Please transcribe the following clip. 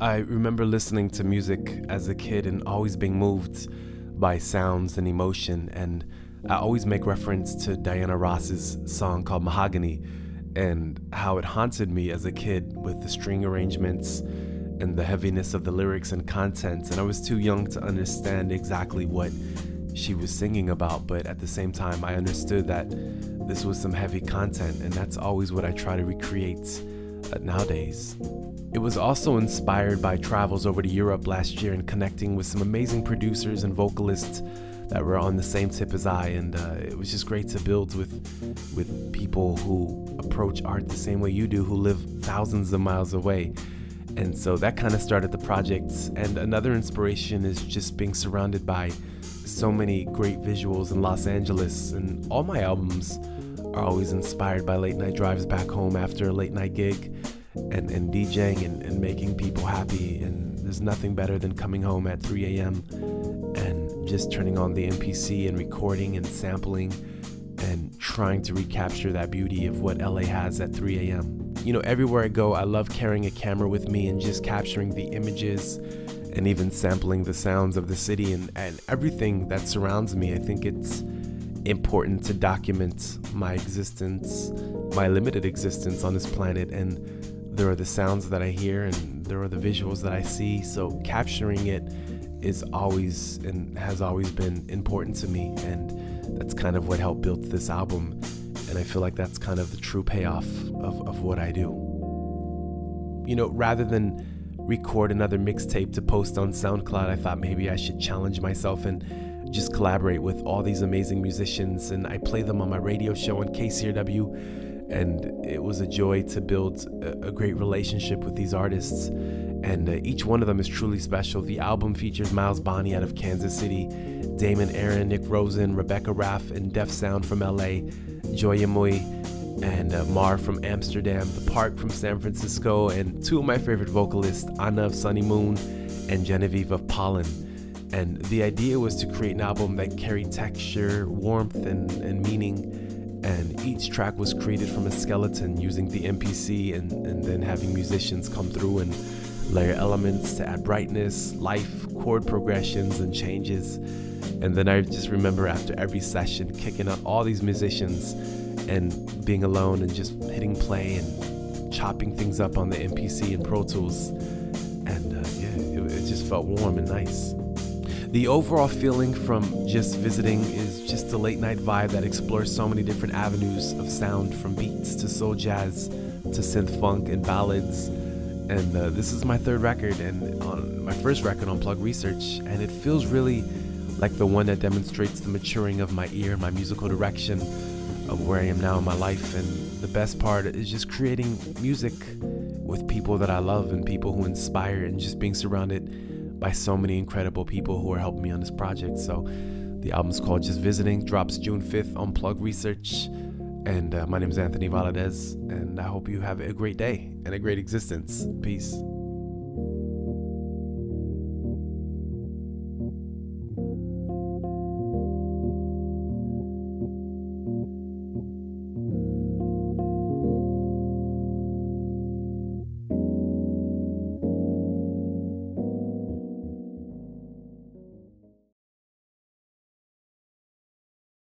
I remember listening to music as a kid and always being moved by sounds and emotion, and I always make reference to Diana Ross's song called Mahogany and how it haunted me as a kid with the string arrangements and the heaviness of the lyrics and content. And I was too young to understand exactly what she was singing about, but at the same time I understood that this was some heavy content, and that's always what I try to recreate nowadays. It was also inspired by travels over to Europe last year and connecting with some amazing producers and vocalists that were on the same tip as I, and it was just great to build with people who approach art the same way you do, who live thousands of miles away. And so that kind of started the project. And another inspiration is just being surrounded by so many great visuals in Los Angeles, and all my albums are always inspired by late night drives back home after a late night gig and DJing and making people happy. And there's nothing better than coming home at 3 a.m. and just turning on the MPC and recording and sampling and trying to recapture that beauty of what LA has at 3 a.m. You know, everywhere I go, I love carrying a camera with me and just capturing the images and even sampling the sounds of the city and everything that surrounds me. I think it's important to document my existence, my limited existence on this planet, and there are the sounds that I hear and there are the visuals that I see. So capturing it is always and has always been important to me, and that's kind of what helped build this album. And I feel like that's kind of the true payoff of what I do. You know, rather than record another mixtape to post on SoundCloud, I thought maybe I should challenge myself and just collaborate with all these amazing musicians. And I play them on my radio show on KCRW, and it was a joy to build a great relationship with these artists. And each one of them is truly special. The album features Miles Bonney out of Kansas City, Damon Aaron, Nick Rosen, Rebecca Raff, and Def Sound from LA, Joya Mui, and Mar from Amsterdam, The Park from San Francisco, and two of my favorite vocalists, Anna of Sunny Moon and Genevieve of Pollen. And the idea was to create an album that carried texture, warmth, and meaning. And each track was created from a skeleton using the MPC and then having musicians come through and layer elements to add brightness, life, chord progressions, and changes. And then I just remember after every session kicking out all these musicians and being alone and just hitting play and chopping things up on the MPC and Pro Tools. And it just felt warm and nice. The overall feeling from Just Visiting is just a late night vibe that explores so many different avenues of sound, from beats to soul jazz to synth funk and ballads. And this is my third record, and on my first record on Plug Research, and it feels really like the one that demonstrates the maturing of my ear, my musical direction of where I am now in my life. And the best part is just creating music with people that I love and people who inspire, and just being surrounded by so many incredible people who are helping me on this project. So the album's called Just Visiting, drops June 5th on Plug Research. And my name is Anthony Valadez, and I hope you have a great day and a great existence. Peace.